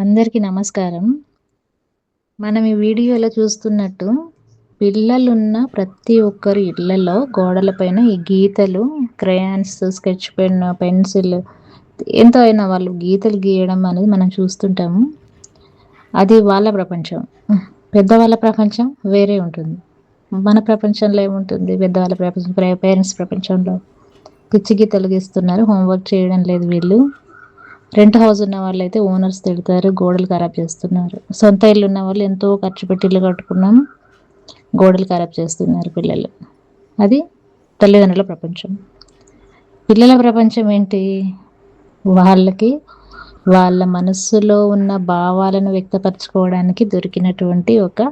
అందరికీ నమస్కారం. మనం ఈ వీడియోలో చూస్తున్నట్టు పిల్లలున్న ప్రతి ఒక్కరి ఇళ్లలో గోడలపైన ఈ గీతలు, క్రేయాన్స్, స్కెచ్ పెన్, పెన్సిల్ దేంతో అయినా వాళ్ళు గీతలు గీయడం అనేది మనం చూస్తుంటాము. అది వాళ్ళ ప్రపంచం. పెద్దవాళ్ళ ప్రపంచం వేరే ఉంటుంది. మన ప్రపంచంలో ఏముంటుంది? పెద్దవాళ్ళ ప్రపంచం పేరెంట్స్ ప్రపంచంలో పిచ్చి గీతలు గీస్తున్నారు. హోంవర్క్ చేయడం లేదు వీళ్ళు. రెంట్ హౌస్ ఉన్న వాళ్ళైతే ఓనర్స్ తిడతారు, గోడలు ఖరాబ్ చేస్తున్నారు. సొంత ఇల్లు ఉన్న వాళ్ళు ఎంతో ఖర్చు పెట్టి ఇల్లు కట్టుకున్నాము, గోడలు ఖరాబ్ చేస్తున్నారు పిల్లలు. అది తల్లిదండ్రుల ప్రపంచం. పిల్లల ప్రపంచం ఏంటి? వాళ్ళకి వాళ్ళ మనస్సులో ఉన్న భావాలను వ్యక్తపరచుకోవడానికి దొరికినటువంటి ఒక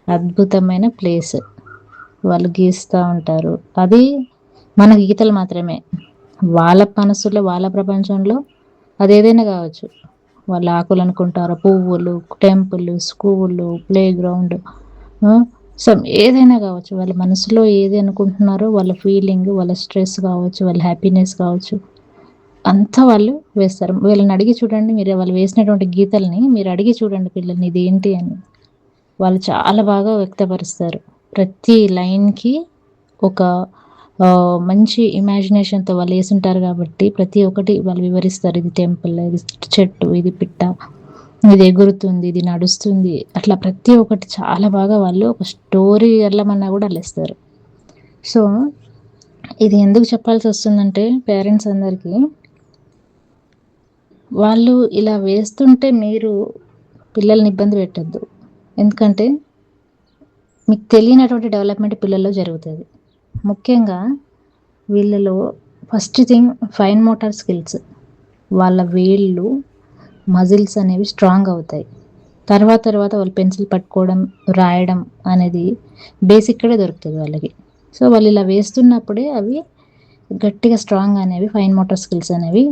అద్భుతమైన ప్లేస్. వాళ్ళు గీస్తూ ఉంటారు. అది మన గీతలు మాత్రమే. వాళ్ళ మనసులో, వాళ్ళ ప్రపంచంలో అదేదైనా కావచ్చు. వాళ్ళు ఆకులు అనుకుంటారు, పువ్వులు, temple, school, play ground, so ఏదైనా కావచ్చు. వాళ్ళ మనసులో ఏది అనుకుంటున్నారో వాళ్ళ ఫీలింగ్, వాళ్ళ స్ట్రెస్ కావచ్చు, వాళ్ళ హ్యాపీనెస్ కావచ్చు, అంతా వాళ్ళు వేస్తారు. వీళ్ళని అడిగి చూడండి, మీరు వాళ్ళు వేసినటువంటి గీతల్ని మీరు అడిగి చూడండి పిల్లల్ని ఇదేంటి అని. వాళ్ళు చాలా బాగా వ్యక్తపరుస్తారు. ప్రతి లైన్కి ఒక మంచి ఇమాజినేషన్తో వాళ్ళు వేసుంటారు కాబట్టి ప్రతి ఒక్కటి వాళ్ళు వివరిస్తారు. ఇది టెంపుల్, ఇది చెట్టు, ఇది పిట్ట, ఇది ఎగురుతుంది, ఇది నడుస్తుంది, అట్లా ప్రతి ఒక్కటి చాలా బాగా వాళ్ళు ఒక స్టోరీ వెళ్ళమన్నా కూడా అల్లేస్తారు. సో ఇది ఎందుకు చెప్పాల్సి వస్తుందంటే పేరెంట్స్ అందరికీ, వాళ్ళు ఇలా వేస్తుంటే మీరు పిల్లల్ని ఇబ్బంది పెట్టద్దు. ఎందుకంటే మీకు తెలియనటువంటి డెవలప్మెంట్ పిల్లల్లో జరుగుతుంది. ముఖ్యంగా వీళ్ళలో first thing fine motor skills, వాళ్ళ వేళ్ళు, మజిల్స్ అనేవి స్ట్రాంగ్ అవుతాయి. తర్వాత వాళ్ళు పెన్సిల్ పట్టుకోవడం, రాయడం అనేది బేసిక్కడే దొరుకుతుంది వాళ్ళకి. సో వాళ్ళు ఇలా వేస్తున్నప్పుడే అవి గట్టిగా స్ట్రాంగ్ అనేవి ఫైన్ మోటార్ స్కిల్స్ అనేవి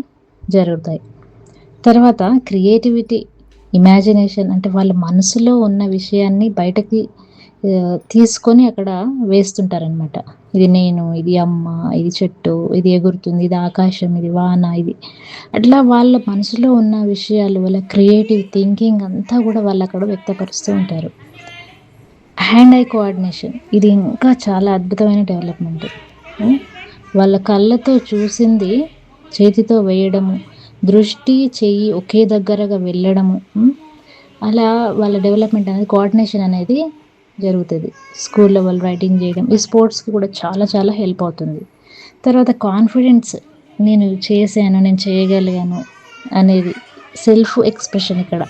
జరుగుతాయి. తర్వాత క్రియేటివిటీ, ఇమాజినేషన్, అంటే వాళ్ళ మనసులో ఉన్న విషయాన్ని బయటకి తీసుకొని అక్కడ వేస్తుంటారనమాట. ఇది నేను, ఇది అమ్మ, ఇది చెట్టు, ఇది ఎగురుతుంది, ఇది ఆకాశం, ఇది వాన, ఇది అట్లా వాళ్ళ మనసులో ఉన్న విషయాలు, వాళ్ళ క్రియేటివ్ థింకింగ్ అంతా కూడా వాళ్ళు అక్కడ వ్యక్తపరుస్తూ ఉంటారు. హ్యాండ్ ఐ కోఆర్డినేషన్, ఇది ఇంకా చాలా అద్భుతమైన డెవలప్మెంట్. వాళ్ళ కళ్ళతో చూసింది చేతితో వేయడము, దృష్టి, చెయ్యి ఒకే దగ్గరగా వెళ్ళడము, అలా వాళ్ళ డెవలప్మెంట్ అనేది, కోఆర్డినేషన్ అనేది జరుగుతుంది. స్కూల్లో వాళ్ళు రైటింగ్ చేయడం, ఈ స్పోర్ట్స్కి కూడా చాలా చాలా హెల్ప్ అవుతుంది. తర్వాత కాన్ఫిడెన్స్, నేను చేశాను, నేను చేయగలిగాను అనేది సెల్ఫ్ ఎక్స్ప్రెషన్. ఇక్కడ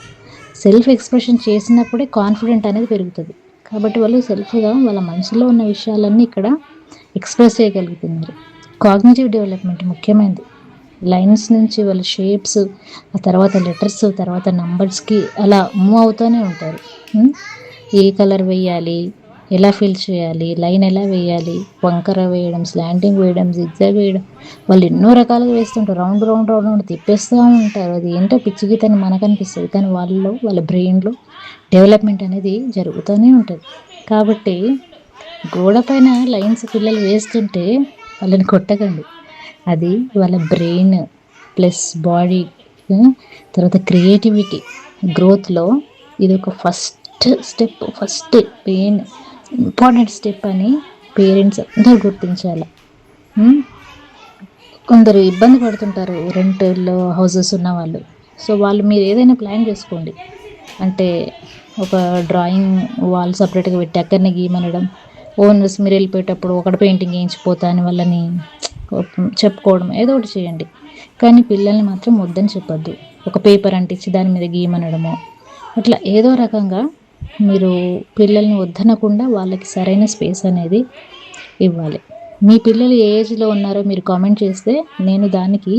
సెల్ఫ్ ఎక్స్ప్రెషన్ చేసినప్పుడే కాన్ఫిడెంట్ అనేది పెరుగుతుంది. కాబట్టి వాళ్ళు సెల్ఫ్గా వాళ్ళ మనసులో ఉన్న విషయాలన్నీ ఇక్కడ ఎక్స్ప్రెస్ చేయగలుగుతున్నారు. కాగ్నిటివ్ డెవలప్మెంట్ ముఖ్యమైనది. లైన్స్ నుంచి వాళ్ళ షేప్స్, ఆ తర్వాత లెటర్స్, తర్వాత నంబర్స్కి అలా మూవ్ అవుతూనే ఉంటారు. ఏ కలర్ వేయాలి, ఎలా ఫిల్ చేయాలి, లైన్ ఎలా వేయాలి, వంకర వేయడం, స్లాంటింగ్ వేయడం, జిగ్జాగ్ వేయడం, వాళ్ళు ఎన్నో రకాలుగా వేస్తుంటారు. రౌండ్ రౌండ్ రౌండ్ రౌండ్ తిప్పేస్తూ ఉంటారు. అది ఏంటో పిచ్చి గీతని మనకు అనిపిస్తుంది, కానీ వాళ్ళ బ్రెయిన్లో డెవలప్మెంట్ అనేది జరుగుతూనే ఉంటుంది. కాబట్టి గోడ పైన లైన్స్ పిల్లలు వేస్తుంటే వాళ్ళని కొట్టకండి. అది వాళ్ళ బ్రెయిన్ ప్లస్ బాడీ, తర్వాత క్రియేటివిటీ గ్రోత్లో ఇది ఒక first step, first main important step అని పేరెంట్స్ అందరూ గుర్తించాలి. కొందరు ఇబ్బంది పడుతుంటారు రెంట్లో హౌసెస్ ఉన్న వాళ్ళు. సో వాళ్ళు మీరు ఏదైనా ప్లాన్ చేసుకోండి. అంటే ఒక డ్రాయింగ్ వాల్ సపరేట్గా పెట్టి అక్కడనే గీయమనడం, ఓనర్స్ మీరు వెళ్ళిపోయేటప్పుడు ఒకటి పెయింటింగ్ వేయించిపోతా అని వాళ్ళని చెప్పుకోవడం, ఏదో ఒకటి చేయండి. కానీ పిల్లల్ని మాత్రం వద్దని చెప్పొద్దు. ఒక పేపర్ అంటించి దాని మీద గీయమనడము, అట్లా ఏదో రకంగా మీరు పిల్లల్ని వద్దనకుండా వాళ్ళకి సరైన స్పేస్ అనేది ఇవ్వాలి. మీ పిల్లలు ఏ ఏజ్లో ఉన్నారో మీరు కామెంట్ చేస్తే నేను దానికి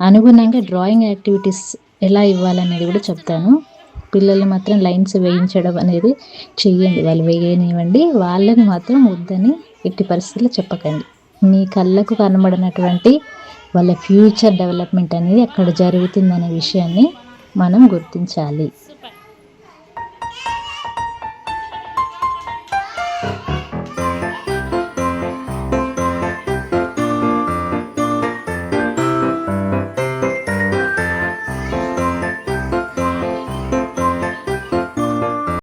అనుగుణంగా డ్రాయింగ్ యాక్టివిటీస్ ఎలా ఇవ్వాలనేది కూడా చెప్తాను. పిల్లల్ని మాత్రం లైన్స్ వేయించడం అనేది చెయ్యండి, వాళ్ళు వేయనివ్వండి. వాళ్ళని మాత్రం వద్దని ఎట్టి పరిస్థితుల్లో చెప్పకండి. మీ కళ్ళకు కనబడినటువంటి వాళ్ళ ఫ్యూచర్ డెవలప్మెంట్ అనేది అక్కడ జరుగుతుందనే విషయాన్ని మనం గుర్తించాలి.